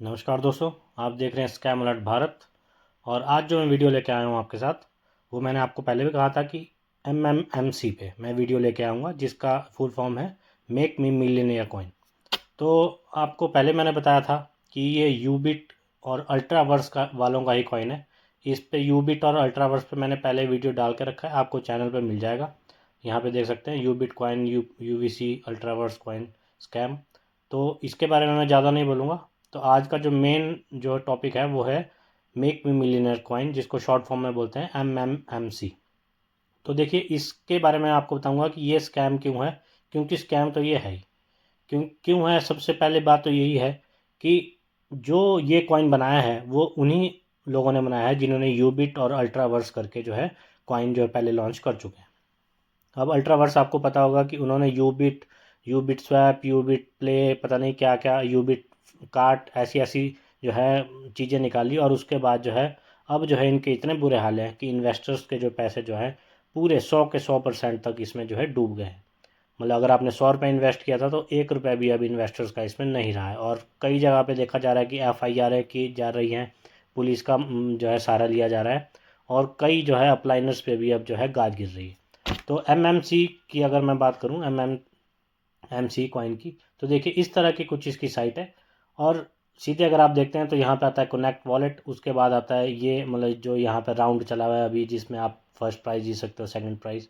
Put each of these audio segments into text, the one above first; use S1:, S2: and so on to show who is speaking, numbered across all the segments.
S1: नमस्कार दोस्तों, आप देख रहे हैं स्कैम अलर्ट भारत। और आज जो मैं वीडियो लेके आया हूँ आपके साथ, वो मैंने आपको पहले भी कहा था कि MMMC पे मैं वीडियो लेके आऊँगा, जिसका फुल फॉर्म है मेक मी मिलियनेयर कॉइन। तो आपको पहले मैंने बताया था कि ये यूबिट और अल्ट्रावर्स का वालों का ही कॉइन है। इस पे यूबिट और अल्ट्रावर्स पे मैंने पहले वीडियो डाल के रखा है, आपको चैनल पे मिल जाएगा। यहाँ पे देख सकते हैं यूबिट कॉइन, यूवीसी अल्ट्रावर्स कॉइन स्कैम। तो इसके बारे में मैं ज़्यादा नहीं बोलूँगा। तो आज का जो मेन जो टॉपिक है वो है मेक मी मिलियनेयर कॉइन, जिसको शॉर्ट फॉर्म में बोलते हैं MMMC। तो देखिए, इसके बारे में आपको बताऊंगा कि ये स्कैम क्यों है, क्योंकि स्कैम तो ये है ही। क्यों क्यों है, सबसे पहले बात तो यही है कि जो ये कॉइन बनाया है वो उन्हीं लोगों ने बनाया है जिन्होंने यूबिट और अल्ट्रावर्स करके जो है कॉइन जो है पहले लॉन्च कर चुके हैं। अब अल्ट्रावर्स आपको पता होगा कि उन्होंने यूबिट, यूबिट स्वैप, यूबिट प्ले, पता नहीं क्या क्या, यूबिट कार्ट, ऐसी ऐसी जो है चीज़ें निकाली। और उसके बाद जो है अब जो है इनके इतने बुरे हाल हैं कि इन्वेस्टर्स के जो पैसे जो है पूरे 100% तक इसमें जो है डूब गए हैं। मतलब अगर आपने 100 रुपये इन्वेस्ट किया था तो 1 रुपये भी अब इन्वेस्टर्स का इसमें नहीं रहा है। और कई जगह पे देखा जा रहा है कि FIR की जा रही हैं, पुलिस का जो है सहारा लिया जा रहा है। और कई जो है अपलाइनर्स पे भी अब जो है गाज गिर रही है। तो MMC की अगर मैं बात करूं, MMMC कॉइन की, तो देखिए इस तरह की कुछ इसकी साइट है। और सीधे अगर आप देखते हैं तो यहाँ पे आता है कनेक्ट वॉलेट, उसके बाद आता है ये, मतलब जो यहाँ पे राउंड चला हुआ है अभी, जिसमें आप फर्स्ट प्राइज़ जीत सकते हो, सेकंड प्राइज़।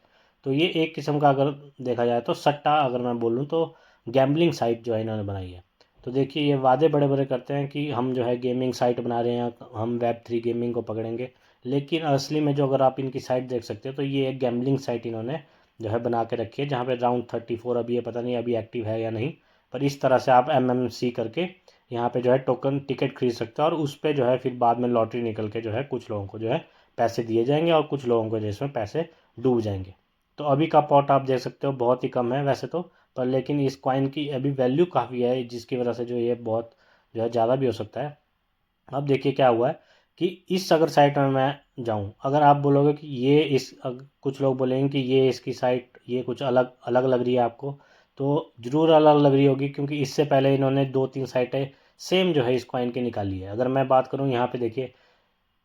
S1: तो ये एक किस्म का अगर देखा जाए तो सट्टा, अगर मैं बोलूँ तो गैम्बलिंग साइट जो है इन्होंने बनाई है। तो देखिए, ये वादे बड़े बड़े करते हैं कि हम जो है गेमिंग साइट बना रहे हैं, हम Web3 गेमिंग को पकड़ेंगे। लेकिन असली में जो अगर आप इनकी साइट देख सकते हो तो ये एक गैम्बलिंग साइट इन्होंने जो है बना के रखी है, जहाँ पे राउंड 34 अभी है, पता नहीं अभी एक्टिव है या नहीं। पर इस तरह से आप MMC करके यहाँ पे जो है टोकन टिकट खरीद सकते हो, और उस पर जो है फिर बाद में लॉटरी निकल के जो है कुछ लोगों को जो है पैसे दिए जाएंगे और कुछ लोगों को जिसमें पैसे डूब जाएंगे। तो अभी का पॉट आप देख सकते हो बहुत ही कम है वैसे तो, पर लेकिन इस कॉइन की अभी वैल्यू काफ़ी है, जिसकी वजह से जो ये बहुत जो है ज़्यादा भी हो सकता है। अब देखिए क्या हुआ है कि इस अगर साइट में मैं जाऊं, अगर आप बोलोगे कि ये कुछ लोग बोलेंगे कि ये इसकी साइट ये कुछ अलग अलग लग रही है आपको, तो ज़रूर अलग लग रही होगी, क्योंकि इससे पहले इन्होंने 2-3 साइटें सेम जो है इस कॉइन की निकाली है। अगर मैं बात करूं यहाँ पे देखिए,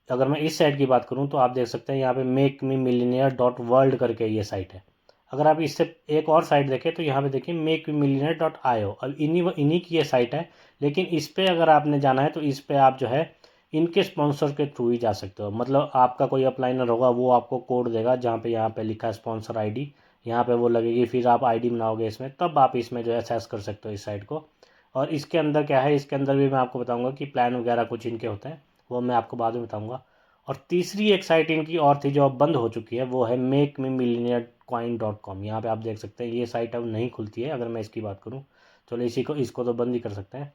S1: अगर मैं इस साइट की बात करूं तो आप देख सकते हैं यहाँ पे make me millionaire dot world करके ये साइट है। अगर आप इससे एक और साइट देखें तो यहाँ पे देखिए make me millionaire dot IO, अब इन्हीं इन्हीं की ये साइट है। लेकिन इस पे अगर आपने जाना है तो इस पे आप जो है इनके स्पॉन्सर के थ्रू ही जा सकते हो। मतलब आपका कोई अपलाइनर होगा, वो आपको कोड देगा जहाँ पे यहाँ पे लिखा है स्पॉन्सर ID, यहाँ पे वो लगेगी, फिर आप ID बनाओगे इसमें, तब आप इसमें जो है एक्सेस कर सकते हो इस साइट को। और इसके अंदर क्या है, इसके अंदर भी मैं आपको बताऊंगा कि प्लान वगैरह कुछ इनके होते हैं, वो मैं आपको बाद में बताऊंगा। और तीसरी एक साइट इनकी और थी जो अब बंद हो चुकी है, वो है मेक मी मिलीनियर कॉइन.com। यहाँ पे आप देख सकते हैं ये साइट अब नहीं खुलती है, अगर मैं इसकी बात करूँ। चलो इसी को इसको तो बंद ही कर सकते हैं।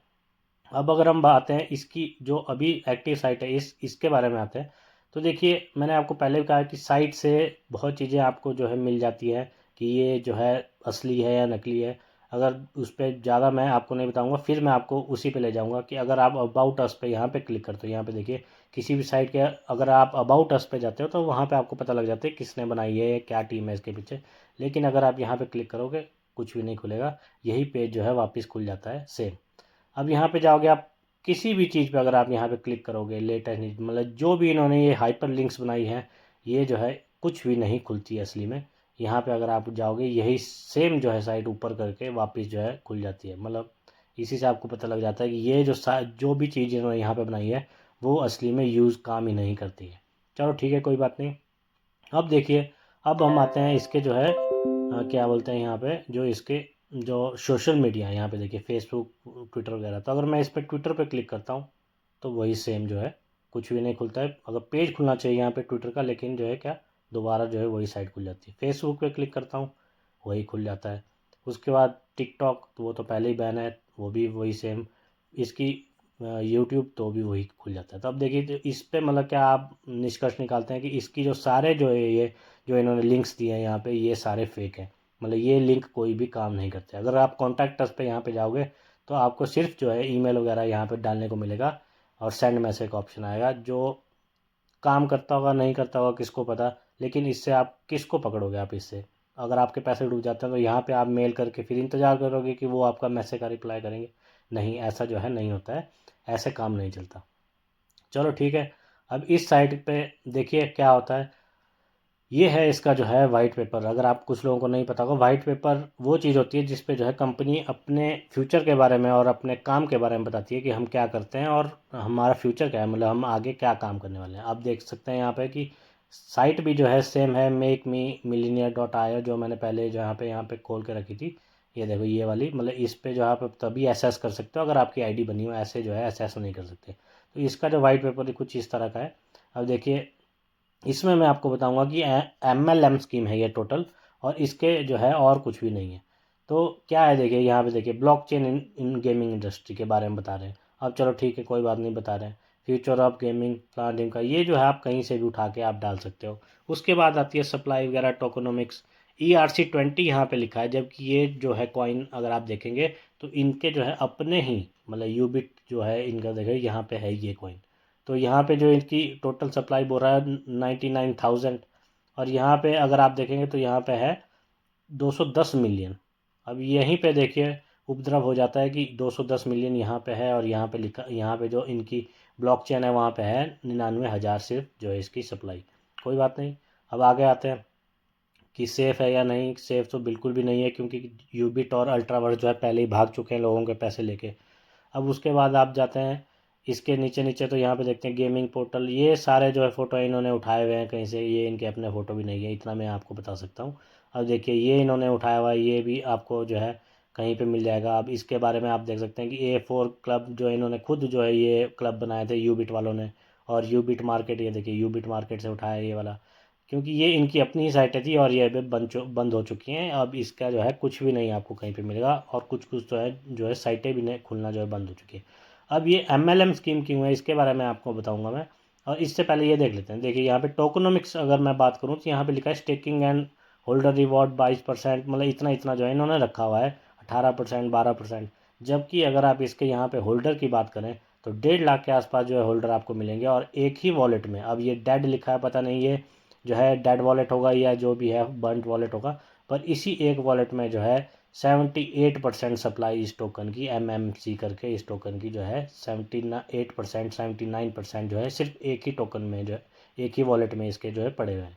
S1: अब अगर हम बात हैं इसकी जो अभी एक्टिव साइट है, इसके बारे में आते हैं। तो देखिए, मैंने आपको पहले भी कहा कि साइट से बहुत चीज़ें आपको जो है मिल जाती है कि ये जो है असली है या नकली है। अगर उस पर ज़्यादा मैं आपको नहीं बताऊंगा, फिर मैं आपको उसी पे ले जाऊंगा कि अगर आप अबाउट अस पे यहाँ पे क्लिक करते हो, यहाँ पे देखिए किसी भी साइट के अगर आप अबाउट अस पे जाते हो तो वहाँ पे आपको पता लग जाता है किसने बनाई है, क्या टीम है इसके पीछे। लेकिन अगर आप यहाँ पे क्लिक करोगे, कुछ भी नहीं खुलेगा, यही पेज जो है वापस खुल जाता है सेम। अब यहाँ पे जाओगे आप, किसी भी चीज़ पे अगर आप यहाँ पे क्लिक करोगे, लेटेस्ट न्यूज, मतलब जो भी इन्होंने ये हाइपर लिंक्स बनाई हैं, ये जो है कुछ भी नहीं खुलती है असली में। यहाँ पे अगर आप जाओगे, यही सेम जो है साइट ऊपर करके वापस जो है खुल जाती है। मतलब इसी से आपको पता लग जाता है कि ये जो भी चीज़ इन्होंने यहाँ पे बनाई है वो असली में यूज़ काम ही नहीं करती है। चलो ठीक है, कोई बात नहीं। अब देखिए, अब हम आते हैं इसके जो है क्या बोलते हैं यहाँ पे, जो इसके जो सोशल मीडिया है, यहाँ पे देखिए फेसबुक, ट्विटर वगैरह। तो अगर मैं इस पर ट्विटर पे क्लिक करता हूँ तो वही सेम जो है कुछ भी नहीं खुलता है। अगर पेज खुलना चाहिए यहाँ पे ट्विटर का, लेकिन जो है क्या, दोबारा जो है वही साइट खुल जाती है। फेसबुक पे क्लिक करता हूँ, वही खुल जाता है। उसके बाद टिकटॉक, तो वो तो पहले ही बैन है, वो भी वही सेम। इसकी यूट्यूब, तो भी वही खुल जाता है। तो अब देखिए, तो इस पे मतलब क्या आप निष्कर्ष निकालते हैं कि इसकी जो सारे जो है ये जो इन्होंने लिंक्स दिए हैं यहाँ पे, ये सारे फेक हैं। मतलब ये लिंक कोई भी काम नहीं करते। अगर आप कॉन्टैक्ट अस पे यहाँ पे जाओगे तो आपको सिर्फ जो है ईमेल वगैरह यहाँ पे डालने को मिलेगा, और सेंड मैसेज का ऑप्शन आएगा, जो काम करता होगा नहीं करता होगा किसको पता। लेकिन इससे आप किसको पकड़ोगे आप इससे? अगर आपके पैसे डूब जाते हैं तो यहाँ पे आप मेल करके फिर इंतज़ार करोगे कि वो आपका मैसेज का रिप्लाई करेंगे? नहीं, ऐसा जो है नहीं होता है। ऐसे काम नहीं चलता। चलो ठीक है, अब इस साइट पे देखिए क्या होता है। ये है इसका जो है वाइट पेपर। अगर आप कुछ लोगों को नहीं पता होगा, वाइट पेपर वो चीज़ होती है जिस पे जो है कंपनी अपने फ्यूचर के बारे में और अपने काम के बारे में बताती है कि हम क्या करते हैं और हमारा फ्यूचर क्या है, मतलब हम आगे क्या काम करने वाले हैं। आप देख सकते हैं यहाँ पे कि साइट भी जो है सेम है, make me millionaire dot I, जो मैंने पहले जो यहाँ पे खोल के रखी थी। ये देखो ये वाली, मतलब इस पे जो आप तभी एसेस कर सकते हो अगर आपकी आईडी बनी हो, ऐसे जो है एसेस नहीं कर सकते। तो इसका जो वाइट पेपर कुछ इस तरह का है। अब देखिए इसमें मैं आपको बताऊंगा कि MLM स्कीम है ये टोटल, और इसके जो है और कुछ भी नहीं है। तो क्या है देखिए यहाँ पे देखिए ब्लॉकचेन इन गेमिंग इंडस्ट्री के बारे में बता रहे हैं। अब चलो ठीक है, कोई बात नहीं, बता रहे हैं फ्यूचर ऑफ गेमिंग प्लानिंग का, ये जो है आप कहीं से भी उठा के आप डाल सकते हो। उसके बाद आती है सप्लाई वगैरह, टोकोनोमिक्स, ERC20 यहाँ पे लिखा है। जबकि ये जो है कॉइन अगर आप देखेंगे तो इनके जो है अपने ही, मतलब यूबिट जो है इनका देखें यहाँ पे है ये कॉइन। तो यहाँ पे जो इनकी टोटल सप्लाई बोल रहा है 99,000, और यहाँ पे अगर आप देखेंगे तो यहाँ पे है 210 मिलियन। अब यहीं पे देखिए उपद्रव हो जाता है कि 210 मिलियन यहाँ पे है, और यहाँ पे लिखा, यहाँ पे जो इनकी ब्लॉकचेन है वहाँ पे है 99,000 सिर्फ जो है इसकी सप्लाई। कोई बात नहीं, अब आगे आते हैं कि सेफ़ है या नहीं। सेफ़ तो बिल्कुल भी नहीं है, क्योंकि यूबिट और अल्ट्रावर्स जो है पहले ही भाग चुके हैं लोगों के पैसे लेके। अब उसके बाद आप जाते हैं इसके नीचे नीचे, तो यहाँ पे देखते हैं गेमिंग पोर्टल। ये सारे जो है फ़ोटो इन्होंने उठाए हुए हैं कहीं से, ये इनके अपने फ़ोटो भी नहीं है, इतना मैं आपको बता सकता हूँ। अब देखिए ये इन्होंने उठाया हुआ है, ये भी आपको जो है कहीं पे मिल जाएगा। अब इसके बारे में आप देख सकते हैं कि A4 क्लब जो इन्होंने खुद जो है ये क्लब बनाए थे यूबिट वालों ने। और यूबिट मार्केट, ये देखिए यूबिट मार्केट से उठाया है ये वाला, क्योंकि ये इनकी अपनी ही साइटें थी और ये अभी बंद हो चुकी हैं। अब इसका जो है कुछ भी नहीं आपको कहीं पे मिलेगा, और कुछ कुछ जो है साइटें भी नहीं खुलना जो है बंद हो चुकी है। अब ये MLM स्कीम क्यों है इसके बारे में आपको बताऊंगा मैं, और इससे पहले ये देख लेते हैं। देखिए यहाँ पे टोकोनोमिक्स अगर मैं बात करूँ तो यहाँ पे लिखा है स्टेकिंग एंड होल्डर रिवॉर्ड 22%, मतलब इतना इतना जो है इन्होंने रखा हुआ है, 18%, 12%। जबकि अगर आप इसके यहाँ पे होल्डर की बात करें तो 1.5 लाख के आसपास जो है होल्डर आपको मिलेंगे, और एक ही वॉलेट में। अब ये डेड लिखा है, पता नहीं ये जो है डेड वॉलेट होगा या जो भी है बंट वॉलेट होगा, पर इसी एक वॉलेट में जो है 78% सप्लाई इस टोकन की, MMC करके इस टोकन की जो है 78%, 79% जो है सिर्फ एक ही टोकन में जो है, एक ही वॉलेट में इसके जो है पड़े हुए हैं।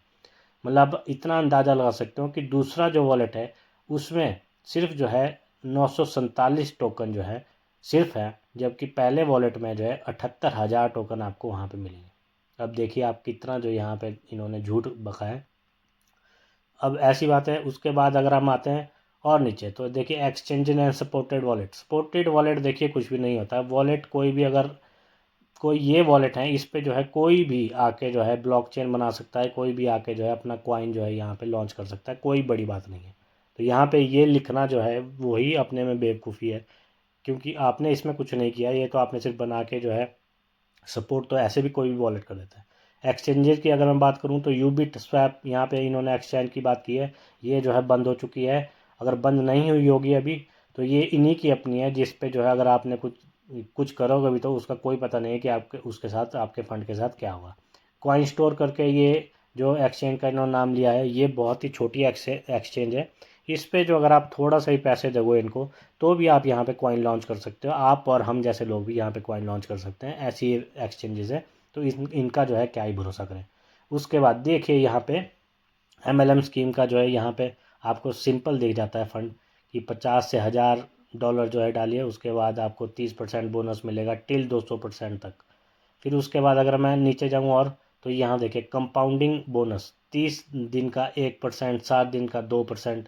S1: मतलब आप इतना अंदाज़ा लगा सकते हो कि दूसरा जो वॉलेट है उसमें सिर्फ जो है 947 टोकन जो है सिर्फ है, जबकि पहले वॉलेट में जो है 78,000 टोकन आपको वहाँ पे मिलेंगे। अब देखिए आप कितना जो यहाँ पे इन्होंने झूठ बका है। अब ऐसी बात है, उसके बाद अगर हम आते हैं और नीचे तो देखिए exchange and supported wallet. Supported wallet देखिए कुछ भी नहीं होता है। वॉलेट कोई भी, अगर कोई ये वॉलेट है इस पे जो है कोई भी आके जो है ब्लॉकचेन बना सकता है, कोई भी आके जो है अपना कॉइन जो है यहाँ पे लॉन्च कर सकता है, कोई बड़ी बात नहीं है। तो यहाँ पे ये लिखना जो है वही अपने में बेवकूफ़ी है, क्योंकि आपने इसमें कुछ नहीं किया, ये तो आपने सिर्फ बना के जो है सपोर्ट तो ऐसे भी कोई भी वॉलेट कर देता है। एक्सचेंजेस की अगर मैं बात करूँ तो यूबिट स्वैप, यहाँ पे इन्होंने एक्सचेंज की बात की है, ये जो है बंद हो चुकी है। अगर बंद नहीं हुई होगी अभी तो ये इन्हीं की अपनी है, जिस पे जो है अगर आपने कुछ कुछ करोगे भी तो उसका कोई पता नहीं है कि आपके उसके साथ आपके फंड के साथ क्या होगा। कॉइन स्टोर करके ये जो एक्सचेंज का इन्होंने नाम लिया है, ये बहुत ही छोटी एक्सचेंज है। इस पे जो अगर आप थोड़ा सा ही पैसे दोगे इनको तो भी आप यहाँ पे कॉइन लॉन्च कर सकते हो, आप और हम जैसे लोग भी यहाँ पे कॉइन लॉन्च कर सकते हैं। ऐसी एक्सचेंजेस है, तो इनका जो है क्या ही भरोसा करें। उसके बाद देखिए यहाँ पे MLM स्कीम का जो है यहाँ पे आपको सिंपल दिख जाता है फंड कि 50 से 1,000 डॉलर जो है डालिए, उसके बाद आपको 30% बोनस मिलेगा टिल 200% तक। फिर उसके बाद अगर मैं नीचे जाऊँ और तो यहाँ देखिए कंपाउंडिंग बोनस 30 दिन का 1%, 7 दिन का 2%।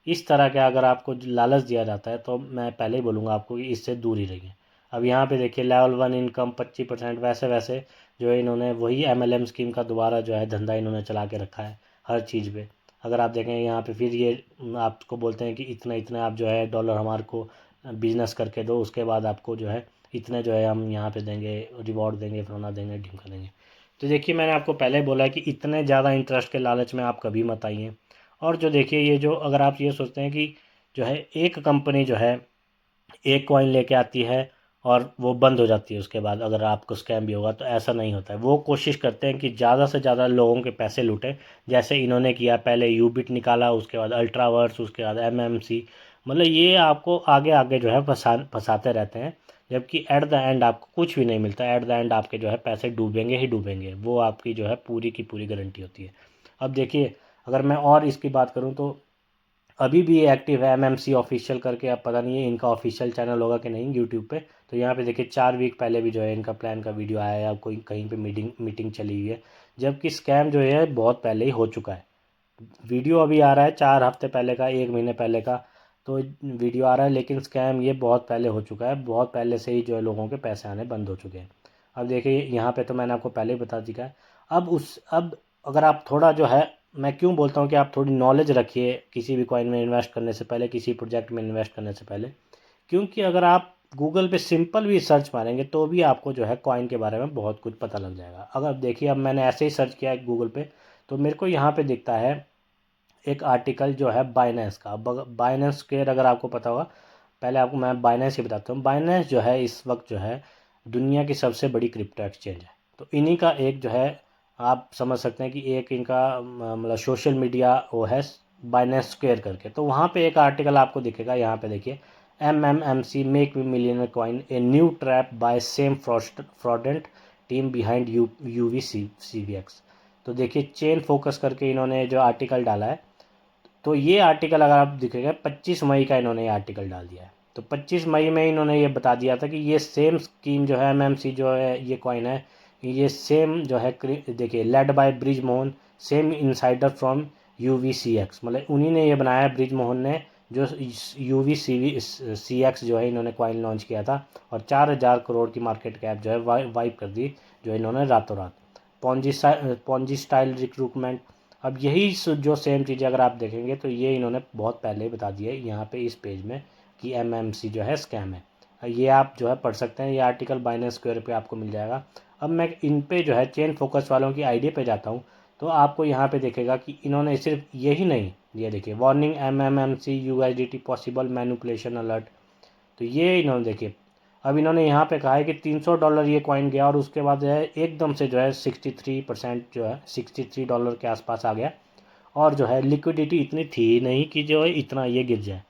S1: इस तरह के अगर आपको लालच दिया जाता है तो मैं पहले ही बोलूँगा आपको कि इससे दूर ही रहिए। अब यहाँ पे देखिए लेवल 1 इनकम 25%, वैसे वैसे जो है इन्होंने वही MLM स्कीम का दोबारा जो है धंधा इन्होंने चला के रखा है हर चीज़ पे। अगर आप देखें यहाँ पे फिर ये आपको बोलते हैं कि इतना इतना आप जो है डॉलर हमारे को बिजनेस करके दो, उसके बाद आपको जो है इतने जो है हम यहाँ पे देंगे, रिवॉर्ड देंगे, फलाना देंगे, ढिमका देंगे। तो देखिए मैंने आपको पहले बोला है कि इतने ज़्यादा इंटरेस्ट के लालच में आप कभी मत आइए। और जो देखिए ये जो अगर आप ये सोचते हैं कि जो है एक कंपनी जो है एक कॉइन लेके आती है और वो बंद हो जाती है उसके बाद अगर आपको स्कैम भी होगा, तो ऐसा नहीं होता है। वो कोशिश करते हैं कि ज़्यादा से ज़्यादा लोगों के पैसे लूटें, जैसे इन्होंने किया। पहले यूबिट निकाला, उसके बाद अल्ट्रावर्स, उसके बाद MMC, मतलब ये आपको आगे आगे जो है फंसाते रहते हैं। जबकि एट द एंड आपको कुछ भी नहीं मिलता। एट द एंड आपके जो है पैसे डूबेंगे ही डूबेंगे, वो आपकी जो है पूरी की पूरी गारंटी होती है। अब देखिए, अगर मैं और इसकी बात करूँ तो अभी भी ये एक्टिव है, एमएमसी ऑफिशियल करके। अब पता नहीं है इनका ऑफिशियल चैनल होगा कि नहीं यूट्यूब पे। तो यहाँ पे देखिए 4 वीक पहले भी जो है इनका प्लान का वीडियो आया है, या कोई कहीं पे मीटिंग चली हुई है, जबकि स्कैम जो है बहुत पहले ही हो चुका है। वीडियो अभी आ रहा है 4 हफ्ते पहले का, 1 महीने पहले का तो वीडियो आ रहा है, लेकिन स्कैम ये बहुत पहले हो चुका है। बहुत पहले से ही जो है लोगों के पैसे आने बंद हो चुके हैं। अब देखिए यहाँ पे तो मैंने आपको पहले ही बता दिया है। अब अगर आप थोड़ा जो है, मैं क्यों बोलता हूँ कि आप थोड़ी नॉलेज रखिए किसी भी कॉइन में इन्वेस्ट करने से पहले, किसी प्रोजेक्ट में इन्वेस्ट करने से पहले। क्योंकि अगर आप गूगल पे सिंपल भी सर्च मारेंगे तो भी आपको जो है कॉइन के बारे में बहुत कुछ पता लग जाएगा। अगर देखिए, अब मैंने ऐसे ही सर्च किया है गूगल पे, तो मेरे को यहाँ पे दिखता है एक आर्टिकल जो है बाइनेंस का। बाइनेंस स्क्वायर अगर आपको पता होगा, पहले आपको मैं बाइनेंस ही बताता हूँ। बाइनेंस जो है इस वक्त जो है दुनिया की सबसे बड़ी क्रिप्टो एक्सचेंज है। तो इन्हीं का एक जो है, आप समझ सकते हैं कि एक इनका मतलब सोशल मीडिया वो है, बाइनेंस स्क्वायर करके। तो वहाँ पे एक आर्टिकल आपको दिखेगा, यहाँ पे देखिए, MMMC make millionaire coin a new trap by same fraudulent team behind UV CVX। तो देखिए चेन फोकस करके इन्होंने जो आर्टिकल डाला है, तो ये आर्टिकल अगर आप दिखेगा 25 मई का इन्होंने ये आर्टिकल डाल दिया है। तो 25 मई में इन्होंने ये बता दिया था कि ये सेम स्कीम जो है MMC जो है ये कॉइन है, ये सेम जो है देखिए led by bridge Mohan, same insider from UVCX। मतलब उन्हीं ने ये बनाया है, ब्रिज मोहन ने, जो UVCX जो है इन्होंने कॉइन लॉन्च किया था, और 4,000 करोड़ की मार्केट कैप जो है वाइप कर दी जो इन्होंने रातों रात। Ponzi style recruitment. अब यही जो सेम चीज़ें अगर आप देखेंगे तो ये इन्होंने बहुत पहले ही बता दिया है यहाँ पे इस पेज में कि MMC जो है स्कैम है। ये आप जो है पढ़ सकते हैं, ये आर्टिकल बाइनेंस स्क्वायर पे आपको मिल जाएगा। अब मैं इन पे जो है चेन फोकस वालों की आईडी पे जाता हूँ, तो आपको यहाँ पे देखेगा कि इन्होंने सिर्फ यही नहीं, ये देखिए warning MMMC USDT possible manipulation alert. तो ये इन्होंने देखिए, अब इन्होंने यहाँ पे कहा है कि $300 ये कॉइन गया, और उसके बाद जो है एकदम से जो है 63% जो है $63 के आसपास आ गया। और जो है लिक्विडिटी इतनी थी नहीं कि जो है इतना ये गिर जाए।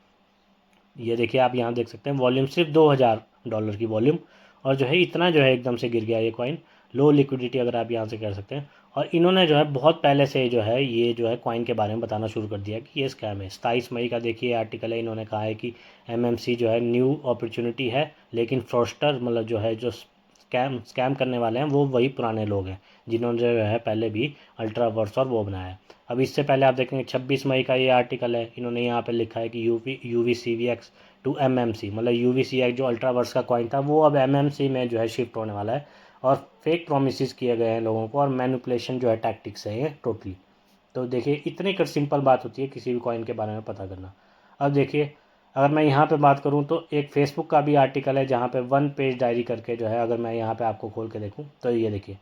S1: ये देखिए आप यहाँ देख सकते हैं, वॉल्यूम सिर्फ $2,000 की वॉल्यूम, और जो है इतना जो है एकदम से गिर गया ये कॉइन। लो लिक्विडिटी अगर आप यहाँ से कर सकते हैं। और इन्होंने जो है बहुत पहले से जो है ये जो है कॉइन के बारे में बताना शुरू कर दिया कि ये स्कैम है। 27 मई का देखिए आर्टिकल है, इन्होंने कहा है कि MMC जो है न्यू अपॉर्चुनिटी है, लेकिन फ्रॉस्टर मतलब जो है जो स्कैम करने वाले हैं वो वही पुराने लोग हैं जिन्होंने जो है पहले भी अल्ट्रा वर्स और वो बनाया है। अब इससे पहले आप देखेंगे 26 मई का ये आर्टिकल है, इन्होंने यहाँ पे लिखा है कि UVCVX टू MMC, मतलब UVCX जो अल्ट्रा वर्स का कॉइन था वो अब MMC में जो है शिफ्ट होने वाला है। और फेक प्रोमिस किए गए हैं लोगों को, और मैनिपुलेशन जो है टैक्टिक्स है ये टोटली। तो देखिए इतनी कर सिंपल बात होती है किसी भी कॉइन के बारे में पता करना। अब देखिए, अगर मैं यहाँ पे बात करूँ तो एक फेसबुक का भी आर्टिकल है जहाँ पे 1 पेज डायरी करके जो है, अगर मैं यहाँ पे आपको खोल के देखूँ तो ये देखिए,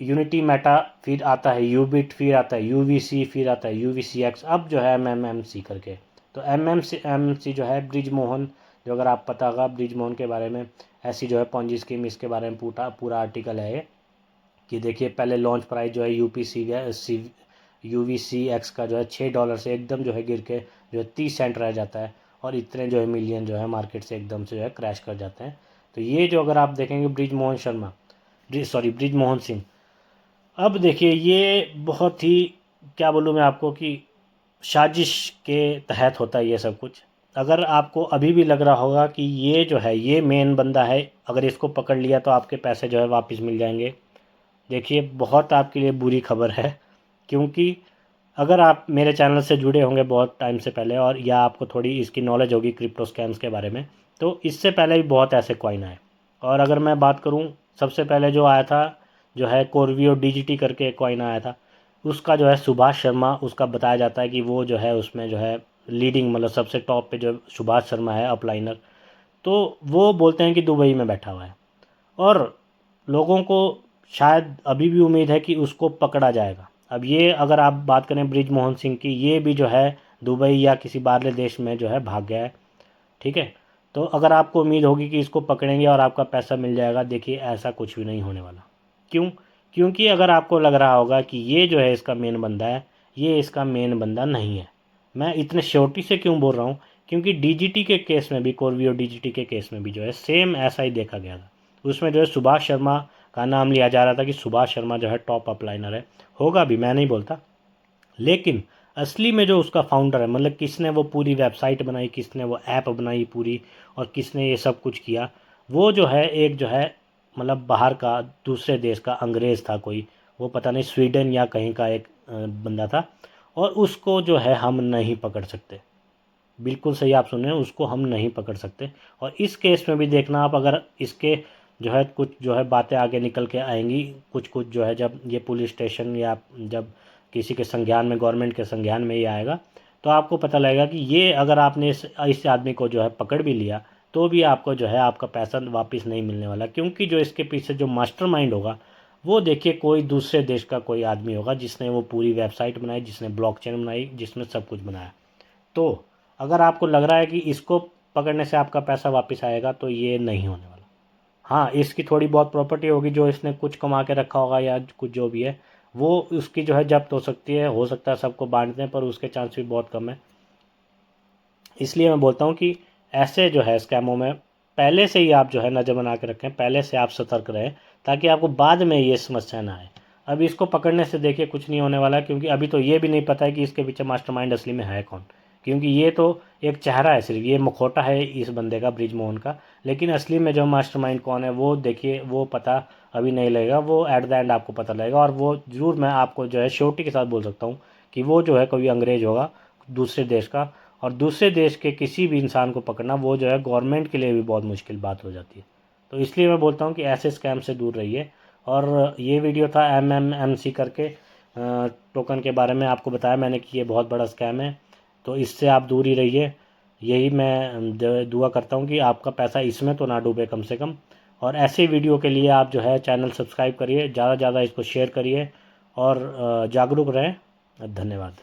S1: यूनिटी मेटा, फिर आता है यूबिट, फिर आता है UVC, फिर आता है UVCX, अब जो है MMMC करके। तो MMC जो है ब्रिज मोहन, जो अगर आप पता होगा ब्रिज मोहन के बारे में, ऐसी जो है पॉन्जी स्कीम, इसके बारे में पूरा आर्टिकल है ये। कि देखिए पहले लॉन्च प्राइस जो है UVCX का जो है $6 से एकदम जो है गिर के जो है 30 सेंट रह जाता है, और इतने जो है मिलियन जो है मार्केट से एकदम से जो है क्रैश कर जाते हैं। तो ये जो अगर आप देखेंगे ब्रिज मोहन सिंह। अब देखिए ये बहुत ही, क्या बोलूँ मैं आपको, कि साजिश के तहत होता है ये सब कुछ। अगर आपको अभी भी लग रहा होगा कि ये जो है ये मेन बंदा है, अगर इसको पकड़ लिया तो आपके पैसे जो है वापस मिल जाएंगे, देखिए बहुत आपके लिए बुरी खबर है। क्योंकि अगर आप मेरे चैनल से जुड़े होंगे बहुत टाइम से पहले, और या आपको थोड़ी इसकी नॉलेज होगी क्रिप्टो स्कैम्स के बारे में, तो इससे पहले भी बहुत ऐसे कॉइन आए। और अगर मैं बात करूं, सबसे पहले जो आया था जो है कोरवियो DGT करके एक कॉइन आया था, उसका जो है सुभाष शर्मा, उसका बताया जाता है कि वो जो है उसमें जो है लीडिंग, मतलब सबसे टॉप पे जो सुभाष शर्मा है अपलाइनर, तो वो बोलते हैं कि दुबई में बैठा हुआ है। और लोगों को शायद अभी भी उम्मीद है कि उसको पकड़ा जाएगा। अब ये अगर आप बात करें ब्रिज मोहन सिंह की, ये भी जो है दुबई या किसी बाहरले देश में जो है भाग गया है, ठीक है। तो अगर आपको उम्मीद होगी कि इसको पकड़ेंगे और आपका पैसा मिल जाएगा, देखिए ऐसा कुछ भी नहीं होने वाला। क्यों? क्योंकि अगर आपको लग रहा होगा कि ये जो है इसका मेन बंदा है, ये इसका मेन बंदा नहीं है। मैं इतने श्योरिटी से क्यों बोल रहा हूँ? क्योंकि डीजीटी के केस में भी, कोरवियो डीजीटी के केस में भी जो है सेम ऐसा ही देखा गया था। उसमें जो है सुभाष शर्मा का नाम लिया जा रहा था कि सुभाष शर्मा जो है टॉप अपलाइनर है, होगा भी, मैं नहीं बोलता, लेकिन असली में जो उसका फाउंडर है, मतलब किसने वो पूरी वेबसाइट बनाई, किसने वो ऐप बनाई पूरी, और किसने ये सब कुछ किया, वो जो है एक जो है मतलब बाहर का, दूसरे देश का अंग्रेज़ था कोई, वो पता नहीं स्वीडन या कहीं का एक बंदा था, और उसको जो है हम नहीं पकड़ सकते। बिल्कुल सही आप सुन रहे हैं, उसको हम नहीं पकड़ सकते। और इस केस में भी देखना आप, अगर इसके जो है कुछ जो है बातें आगे निकल के आएंगी, कुछ कुछ जो है जब ये पुलिस स्टेशन या जब किसी के संज्ञान में, गवर्नमेंट के संज्ञान में ये आएगा, तो आपको पता लगेगा कि ये अगर आपने इस आदमी को जो है पकड़ भी लिया, तो भी आपको जो है आपका पैसा वापस नहीं मिलने वाला, क्योंकि जो इसके पीछे जो मास्टरमाइंड होगा, वो देखिए कोई दूसरे देश का कोई आदमी होगा, जिसने वो पूरी वेबसाइट बनाई, जिसने ब्लॉकचेन बनाई, जिसमें सब कुछ बनाया। तो अगर आपको लग रहा है कि इसको पकड़ने से आपका पैसा वापस आएगा, तो ये नहीं होने वाला। हाँ, इसकी थोड़ी बहुत प्रॉपर्टी होगी जो इसने कुछ कमा के रखा होगा या कुछ जो भी है, वो उसकी जो है जब्त हो सकती है, हो सकता है सबको बांट दें, पर उसके चांस भी बहुत कम है। इसलिए मैं बोलता हूँ कि ऐसे जो है स्कैमों में पहले से ही आप जो है नज़र बना के रखें, पहले से आप सतर्क रहें, ताकि आपको बाद में ये समस्या ना आए। अब इसको पकड़ने से देखिए कुछ नहीं होने वाला है, क्योंकि अभी तो ये भी नहीं पता है कि इसके पीछे मास्टरमाइंड असली में है कौन, क्योंकि ये तो एक चेहरा है, सिर्फ ये मुखौटा है इस बंदे का, बृजमोहन का, लेकिन असली में जो मास्टरमाइंड कौन है वो देखिए, वो पता अभी नहीं लगेगा, वो एट द एंड आपको पता लगेगा। और वो ज़रूर मैं आपको जो है श्योरिटी के साथ बोल सकता हूँ कि वो जो है कोई अंग्रेज होगा दूसरे देश का, और दूसरे देश के किसी भी इंसान को पकड़ना वो जो है गवर्नमेंट के लिए भी बहुत मुश्किल बात हो जाती है। तो इसलिए मैं बोलता हूँ कि ऐसे स्कैम से दूर रहिए। और ये वीडियो था MMMC करके टोकन के बारे में, आपको बताया मैंने कि ये बहुत बड़ा स्कैम है, तो इससे आप दूर ही रहिए। यही मैं दुआ करता हूँ कि आपका पैसा इसमें तो ना डूबे कम से कम। और ऐसे वीडियो के लिए आप जो है चैनल सब्सक्राइब करिए, ज़्यादा से ज़्यादा इसको शेयर करिए, और जागरूक रहें। धन्यवाद।